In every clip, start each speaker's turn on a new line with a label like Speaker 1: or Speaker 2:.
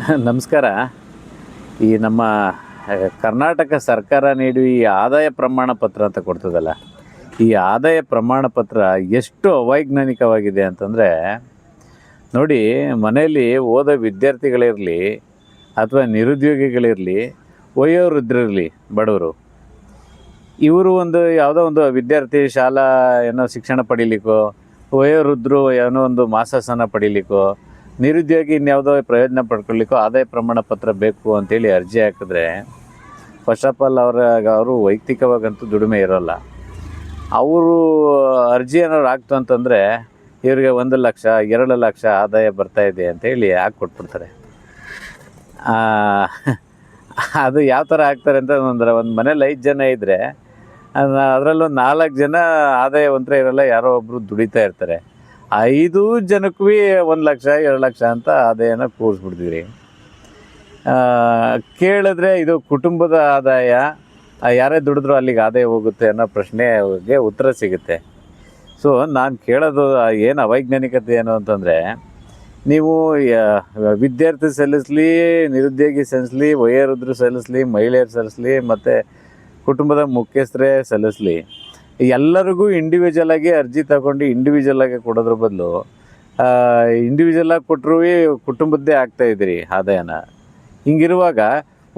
Speaker 1: ನಮಸ್ಕಾರ. ಈ ನಮ್ಮ ಕರ್ನಾಟಕ ಸರ್ಕಾರ ನೀಡುವ ಈ ಆದಾಯ ಪ್ರಮಾಣ ಪತ್ರ ಅಂತ ಕೊಡ್ತದಲ್ಲ, ಈ ಆದಾಯ ಪ್ರಮಾಣ ಪತ್ರ ಎಷ್ಟು ಅವೈಜ್ಞಾನಿಕವಾಗಿದೆ ಅಂತಂದರೆ, ನೋಡಿ, ಮನೆಯಲ್ಲಿ ಓದೋ ವಿದ್ಯಾರ್ಥಿಗಳಿರಲಿ ಅಥವಾ ನಿರುದ್ಯೋಗಿಗಳಿರಲಿ, ವಯೋವೃದ್ಧರಿರಲಿ, ಬಡವರು, ಇವರು ಯಾವುದೋ ಒಂದು ವಿದ್ಯಾರ್ಥಿ ಶಾಲಾ ಏನೋ ಶಿಕ್ಷಣ ಪಡೀಲಿಕ್ಕೋ, ವಯೋವೃದ್ಧರು ಏನೋ ಒಂದು ಮಾಸಾಸನ ಪಡೀಲಿಕ್ಕೋ, ನಿರುದ್ಯೋಗಿ ಇನ್ಯಾವುದೋ ಪ್ರಯೋಜನ ಪಡ್ಕೊಳ್ಳಿಕ್ಕೋ ಆದಾಯ ಪ್ರಮಾಣ ಪತ್ರ ಬೇಕು ಅಂತೇಳಿ ಅರ್ಜಿ ಹಾಕಿದ್ರೆ, ಫಸ್ಟ್ ಆಫ್ ಆಲ್ ಅವರು ವೈಯಕ್ತಿಕವಾಗಂತೂ ದುಡಿಮೆ ಇರೋಲ್ಲ. ಅವರು ಅರ್ಜಿ ಏನಾದ್ರು ಆಗ್ತು ಅಂತಂದರೆ ಇವರಿಗೆ 1 ಲಕ್ಷ 2 ಲಕ್ಷ ಆದಾಯ ಬರ್ತಾಯಿದೆ ಅಂತೇಳಿ ಕೊಟ್ಬಿಡ್ತಾರೆ. ಅದು ಯಾವ ಥರ ಆಗ್ತಾರೆ ಅಂತಂದರೆ, ಒಂದು ಮನೇಲಿ 5 ಜನ ಇದ್ದರೆ ಅದರಲ್ಲೂ 4 ಜನ ಆದಾಯವಂತರ ಇರೋಲ್ಲ, ಯಾರೋ ಒಬ್ಬರು ದುಡಿತಾ ಇರ್ತಾರೆ. 5 ಜನಕ್ಕೂ 1 ಲಕ್ಷ 2 ಲಕ್ಷ ಅಂತ ಆದಾಯನ ಕೂರಿಸ್ಬಿಡ್ತೀವಿ. ಕೇಳಿದ್ರೆ ಇದು ಕುಟುಂಬದ ಆದಾಯ, ಯಾರೇ ದುಡಿದ್ರೂ ಅಲ್ಲಿಗೆ ಆದಾಯ ಹೋಗುತ್ತೆ ಅನ್ನೋ ಪ್ರಶ್ನೆಗೆ ಉತ್ತರ ಸಿಗುತ್ತೆ. ಸೊ ನಾನು ಕೇಳೋದು ಏನು ಅವೈಜ್ಞಾನಿಕತೆ ಏನು ಅಂತಂದರೆ, ನೀವು ವಿದ್ಯಾರ್ಥಿ ಸಲ್ಲಿಸಲಿ, ನಿರುದ್ಯೋಗಿ ಸಲ್ಲಿಸಲಿ, ವಯೋವೃದ್ಧರು ಸಲ್ಲಿಸಲಿ, ಮಹಿಳೆಯರು ಸಲ್ಲಿಸಲಿ, ಮತ್ತು ಕುಟುಂಬದ ಮುಖ್ಯಸ್ಥರೇ ಸಲ್ಲಿಸಲಿ, ಎಲ್ಲರಿಗೂ ಇಂಡಿವಿಜುವಲಾಗಿ ಅರ್ಜಿ ತಗೊಂಡು ಇಂಡಿವಿಜುವಲಾಗಿ ಕೊಡೋದ್ರ ಬದಲು ಇಂಡಿವಿಜುವಲಾಗಿ ಕೊಟ್ಟರೂ ಕುಟುಂಬದ್ದೇ ಆಗ್ತಾಯಿದ್ದೀರಿ ಆದಾಯನ. ಹಿಂಗಿರುವಾಗ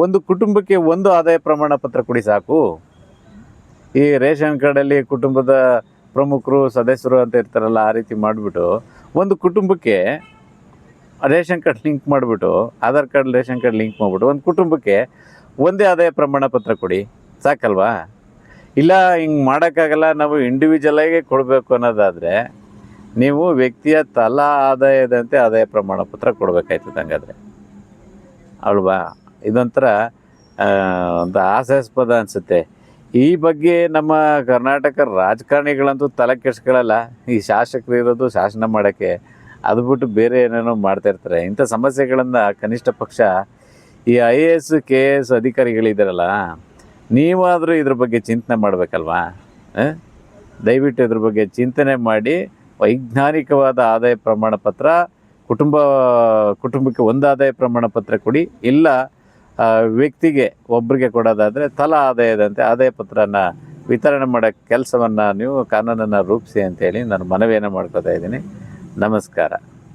Speaker 1: ಒಂದು ಕುಟುಂಬಕ್ಕೆ ಒಂದು ಆದಾಯ ಪ್ರಮಾಣ ಪತ್ರ ಕೊಡಿ ಸಾಕು. ಈ ರೇಷನ್ ಕಾರ್ಡಲ್ಲಿ ಕುಟುಂಬದ ಪ್ರಮುಖರು ಸದಸ್ಯರು ಅಂತ ಇರ್ತಾರಲ್ಲ, ಆ ರೀತಿ ಮಾಡಿಬಿಟ್ಟು ಒಂದು ಕುಟುಂಬಕ್ಕೆ ರೇಷನ್ ಕಾರ್ಡ್ ಲಿಂಕ್ ಮಾಡಿಬಿಟ್ಟು, Aadhaar card ration card link ಮಾಡಿಬಿಟ್ಟು ಒಂದು ಕುಟುಂಬಕ್ಕೆ ಒಂದೇ ಆದಾಯ ಪ್ರಮಾಣ ಪತ್ರ ಕೊಡಿ ಸಾಕಲ್ವಾ? ಇಲ್ಲ, ಹಿಂಗೆ ಮಾಡೋಕ್ಕಾಗಲ್ಲ, ನಾವು ಇಂಡಿವಿಜುವಲಾಗಿ ಕೊಡಬೇಕು ಅನ್ನೋದಾದರೆ ನೀವು ವ್ಯಕ್ತಿಯ ತಲಾ ಆದಾಯದಂತೆ ಆದಾಯ ಪ್ರಮಾಣ ಪತ್ರ ಕೊಡಬೇಕಾಯ್ತದೆ. ಹಂಗಾದರೆ ಅಲ್ವಾ? ಇದೊಂಥರ ಒಂದು ಹಾಸ್ಯಾಸ್ಪದ ಅನಿಸುತ್ತೆ. ಈ ಬಗ್ಗೆ ನಮ್ಮ ಕರ್ನಾಟಕ ರಾಜಕಾರಣಿಗಳಂತೂ ತಲೆ ಕೆಡಿಸ್ಕೊಳ್ಳಲ್ಲ. ಈ ಶಾಸಕರು ಇರೋದು ಶಾಸನ ಮಾಡೋಕ್ಕೆ, ಅದು ಬಿಟ್ಟು ಬೇರೆ ಏನೇನೋ ಮಾಡ್ತಾಯಿರ್ತಾರೆ. ಇಂಥ ಸಮಸ್ಯೆಗಳನ್ನು ಕನಿಷ್ಠ ಪಕ್ಷ ಈ IAS KS ಅಧಿಕಾರಿಗಳಿದ್ದಾರಲ್ಲ, ನೀವಾದರೂ ಇದ್ರ ಬಗ್ಗೆ ಚಿಂತನೆ ಮಾಡಬೇಕಲ್ವಾ? ದಯವಿಟ್ಟು ಇದ್ರ ಬಗ್ಗೆ ಚಿಂತನೆ ಮಾಡಿ ವೈಜ್ಞಾನಿಕವಾದ ಆದಾಯ ಪ್ರಮಾಣ ಪತ್ರ ಕುಟುಂಬಕ್ಕೆ ಒಂದು ಆದಾಯ ಪ್ರಮಾಣ ಪತ್ರ ಕೊಡಿ. ಇಲ್ಲ ವ್ಯಕ್ತಿಗೆ ಒಬ್ಬರಿಗೆ ಕೊಡೋದಾದರೆ ತಲಾ ಆದಾಯದಂತೆ ಆದಾಯ ಪತ್ರನ ವಿತರಣೆ ಮಾಡೋ ಕೆಲಸವನ್ನು ನೀವು ಕಾನೂನನ್ನು ರೂಪಿಸಿ ಅಂತೇಳಿ ನಾನು ಮನವಿಯನ್ನು ಮಾಡ್ಕೋತಾ ಇದ್ದೀನಿ. ನಮಸ್ಕಾರ.